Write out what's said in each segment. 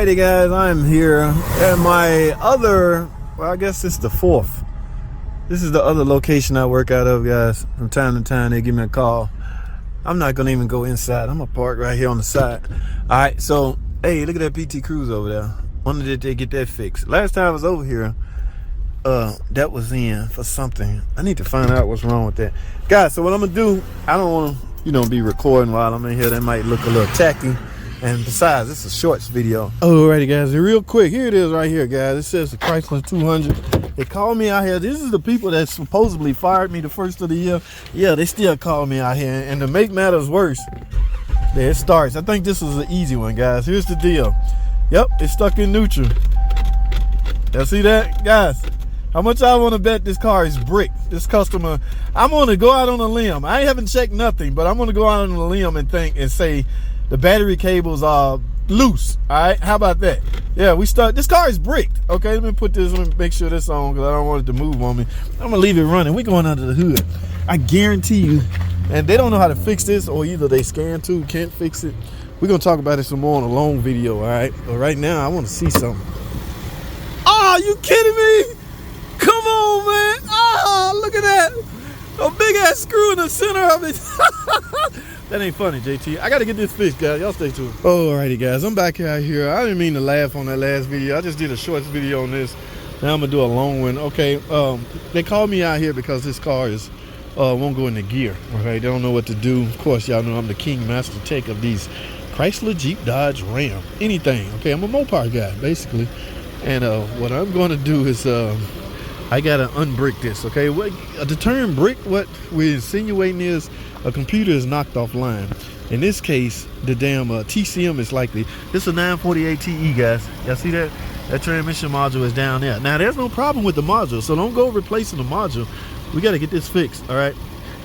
Alrighty guys, I'm here at my other, well I guess it's the fourth. This is the other location I work out of, guys. From time to time they give me a call. I'm not gonna even go inside. I'm gonna park right here on the side. Alright, so hey, look at that PT Cruise over there. When did they get that fixed? Last time I was over here, that was in for something. I need to find out what's wrong with that. Guys, so what I'm gonna do, I don't wanna, be recording while I'm in here. That might look a little tacky. And besides, this is a shorts video. Alrighty guys, real quick, here it is right here, guys. It says the Chrysler 200. They called me out here. This is the people that supposedly fired me the first of the year. Yeah, they still call me out here. And to make matters worse, there it starts. I think this is an easy one, guys. Here's the deal. Yep, it's stuck in neutral. Y'all see that? Guys, how much I want to bet this car is bricked? This customer, I'm going to go out on a limb. I haven't checked nothing, but I'm going to go out on a limb and say, the battery cables are loose. All right, how about that? Yeah, this car is bricked. Okay, let me make sure this on because I don't want it to move on me. I'm gonna leave it running. We're going under the hood. I guarantee you, and they don't know how to fix this, or either they scan too, can't fix it. We're gonna talk about it some more on a long video, all right? But right now, I want to see something. Oh, you kidding me? Come on, man. Oh, look at that. A big ass screw in the center of it. That ain't funny, JT. I gotta get this fixed, guys. Y'all stay tuned. Alrighty, guys. I'm back out here. I didn't mean to laugh on that last video. I just did a short video on this. Now I'm gonna do a long one. Okay. They called me out here because this car won't go into gear. Okay. They don't know what to do. Of course, y'all know I'm the king master tech of these Chrysler, Jeep, Dodge, Ram, anything. Okay. I'm a Mopar guy, basically. And what I'm gonna do is I gotta unbrick this. Okay. The term brick, what we're insinuating is a computer is knocked offline. In this case, the damn TCM is likely. This is a 948 TE, guys. Y'all see that? That transmission module is down there. Now, there's no problem with the module, so don't go replacing the module. We got to get this fixed, all right?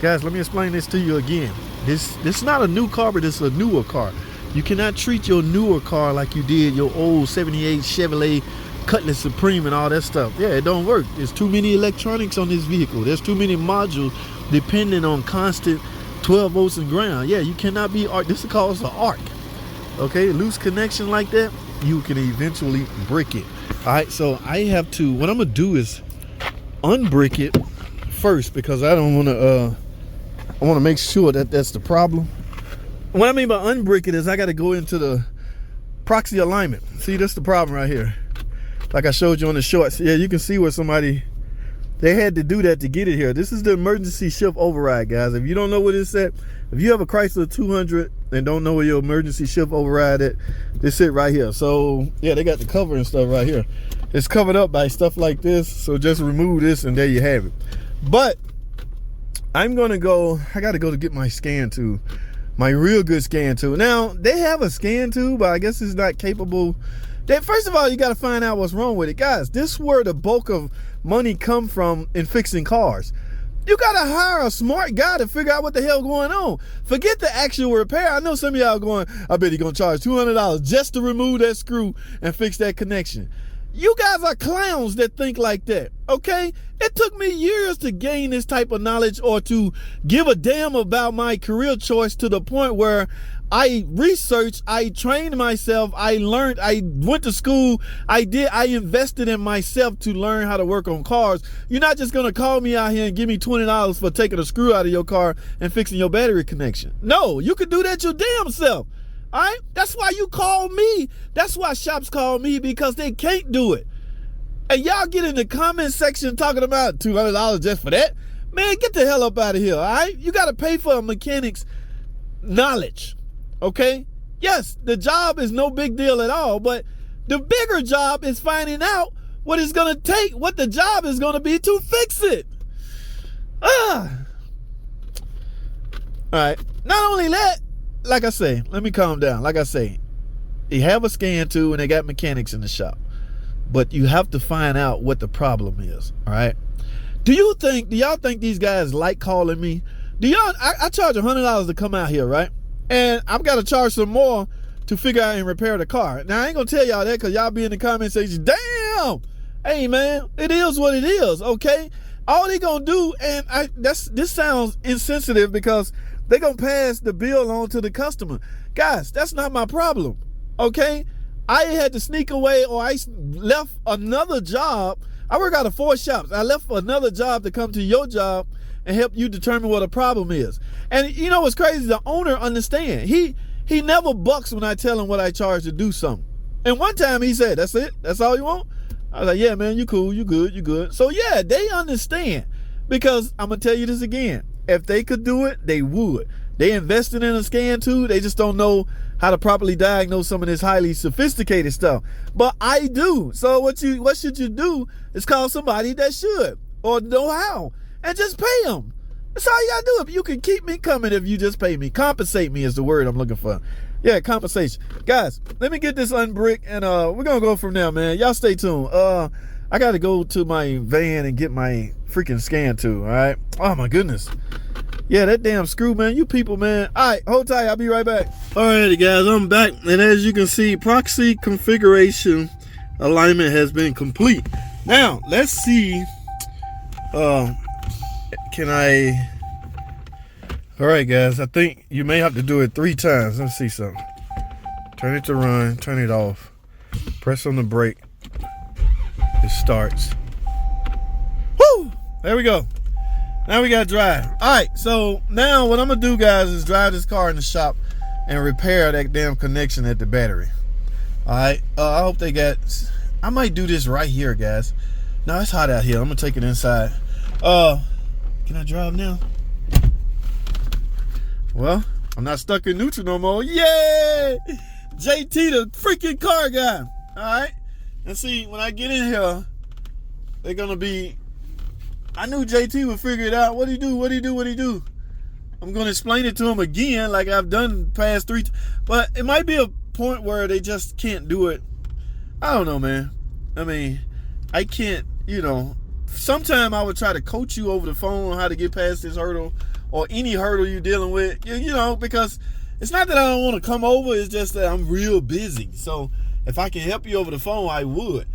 Guys, let me explain this to you again. This is not a new car, but it's a newer car. You cannot treat your newer car like you did your old 78 Chevrolet Cutlass Supreme and all that stuff. Yeah, it don't work. There's too many electronics on this vehicle. There's too many modules depending on constant 12 volts and ground. Yeah, you cannot be arc. This is called an arc. Okay, loose connection like that, you can eventually brick it. All right, so I have to, what I'm gonna do is unbrick it first because I don't want to. I want to make sure that that's the problem. What I mean by unbrick it is I got to go into the proxy alignment. See, that's the problem right here. Like I showed you on the shorts. Yeah, you can see where they had to do that to get it here. This is the emergency shift override, guys. If you don't know what it's at, if you have a Chrysler 200 and don't know where your emergency shift override at, this it right here. So yeah, they got the cover and stuff right here. It's covered up by stuff like this. So just remove this and there you have it. But I got to go to get my scan tool, my real good scan tool. Now they have a scan tool, but I guess it's not capable. First of all, you got to find out what's wrong with it, guys. This is where the bulk of money come from in fixing cars. You got to hire a smart guy to figure out what the hell going on. Forget the actual repair. I know some of y'all going, I bet he's going to charge $200 just to remove that screw and fix that connection. You guys are clowns that think like that, okay? It took me years to gain this type of knowledge or to give a damn about my career choice to the point where I researched, I trained myself, I learned, I went to school, I invested in myself to learn how to work on cars. You're not just gonna call me out here and give me $20 for taking a screw out of your car and fixing your battery connection. No, you could do that your damn self. All right, that's why you call me. That's why shops call me, because they can't do it. And y'all get in the comment section talking about $200 just for that. Man, get the hell up out of here, all right? You got to pay for a mechanic's knowledge, okay? Yes, the job is no big deal at all, but the bigger job is finding out what it's going to take, what the job is going to be to fix it. All right, not only that, like I say, let me calm down. Like I say, they have a scan tool and they got mechanics in the shop. But you have to find out what the problem is, all right? Do y'all think these guys like calling me? I charge $100 to come out here, right? And I've got to charge some more to figure out and repair the car. Now, I ain't going to tell y'all that because y'all be in the comment section, damn! Hey, man, it is what it is, okay? All they going to do, and this sounds insensitive because they're going to pass the bill on to the customer. Guys, that's not my problem, okay? I had to sneak away, or I left another job. I work out of 4 shops. I left for another job to come to your job and help you determine what a problem is. And you know what's crazy? The owner understands. He never bucks when I tell him what I charge to do something. And one time he said, "That's it? That's all you want?" I was like, "Yeah, man, you cool, you good." So yeah, they understand. Because I'm gonna tell you this again. If they could do it, they would. They invested in a scan too. They just don't know how to properly diagnose some of this highly sophisticated stuff. But I do. So what should you do is call somebody that should or know how and just pay them. That's all you gotta do. If you can keep me coming, if you just pay me. Compensate me is the word I'm looking for. Yeah, compensation. Guys, let me get this unbrick and we're gonna go from there, man. Y'all stay tuned. I gotta go to my van and get my freaking scan too, all right? Oh my goodness. Yeah, that damn screw, man. You people, man. All right, hold tight. I'll be right back. Alrighty, guys, I'm back. And as you can see, proxy configuration alignment has been complete. Now, let's see. Can I... All right, guys, I think you may have to do it 3 times. Let's see something. Turn it to run. Turn it off. Press on the brake. It starts. Woo! There we go. Now we gotta drive. All right, so now what I'm gonna do, guys, is drive this car in the shop and repair that damn connection at the battery. All right, I hope they got. I might do this right here, guys. No, it's hot out here. I'm gonna take it inside. Can I drive now? Well, I'm not stuck in neutral no more. Yay! JT, the freaking car guy. All right, and see, when I get in here, they're gonna be. I knew JT would figure it out. What he do? I'm going to explain it to him again like I've done past 3 but it might be a point where they just can't do it. I don't know, man. I mean, I can't, sometime I would try to coach you over the phone on how to get past this hurdle or any hurdle you're dealing with, because it's not that I don't want to come over. It's just that I'm real busy. So if I can help you over the phone, I would.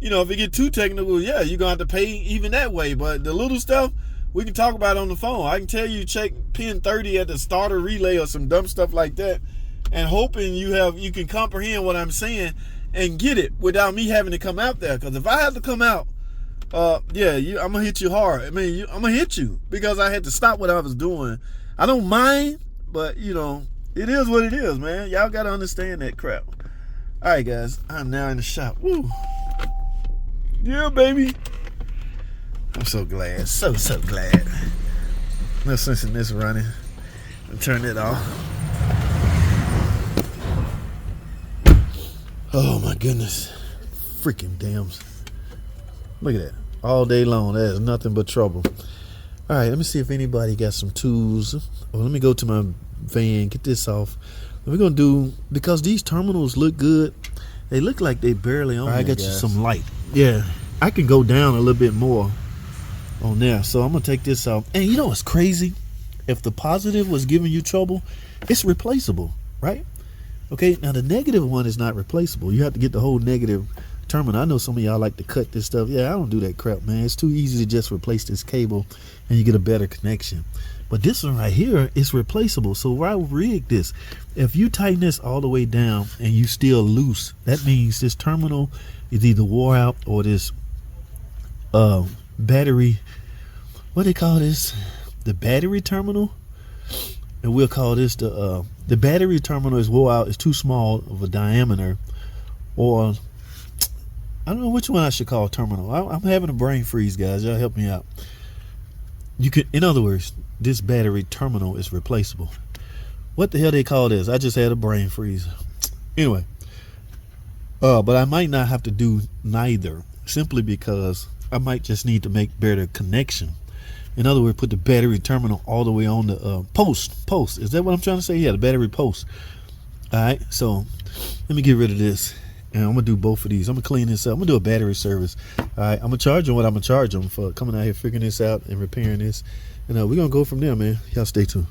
If it get too technical, yeah, you're going to have to pay even that way. But the little stuff, we can talk about on the phone. I can tell you check pin 30 at the starter relay or some dumb stuff like that, and hoping you can comprehend what I'm saying and get it without me having to come out there. Because if I have to come out, I'm going to hit you hard. I mean, I'm going to hit you because I had to stop what I was doing. I don't mind, but, it is what it is, man. Y'all got to understand that crap. All right, guys, I'm now in the shop. Woo. Yeah, baby. I'm so glad. So glad. No sense in this running. I'll turn it off. Oh, my goodness. Freaking dams. Look at that. All day long. That is nothing but trouble. All right, let me see if anybody got some tools. Well, let me go to my van, get this off. We're going to do, because these terminals look good, they look like they barely on. I got you some light. Yeah, I can go down a little bit more on there. So I'm going to take this off. And you know what's crazy? If the positive was giving you trouble, it's replaceable, right? Okay, now the negative one is not replaceable. You have to get the whole negative terminal. I know some of y'all like to cut this stuff. Yeah, I don't do that crap, man. It's too easy to just replace this cable and you get a better connection. But this one right here is replaceable. So why rig this? If you tighten this all the way down and you still loose, that means this terminal is either wore out or this battery, what do they call this? The battery terminal? And we'll call this the battery terminal is wore out. It's too small of a diameter, or I don't know which one I should call terminal. I'm having a brain freeze, guys. Y'all help me out. You could, in other words, this battery terminal is replaceable. What the hell they call this? I just had a brain freeze. Anyway, but I might not have to do neither, simply because I might just need to make better connection. In other words, put the battery terminal all the way on the post. Is that what I'm trying to say? Yeah, the battery post. All right, so let me get rid of this. And I'm going to do both of these. I'm going to clean this up. I'm going to do a battery service. All right, I'm going to charge them what I'm going to charge them for coming out here, figuring this out and repairing this. And we're going to go from there, man. Y'all stay tuned.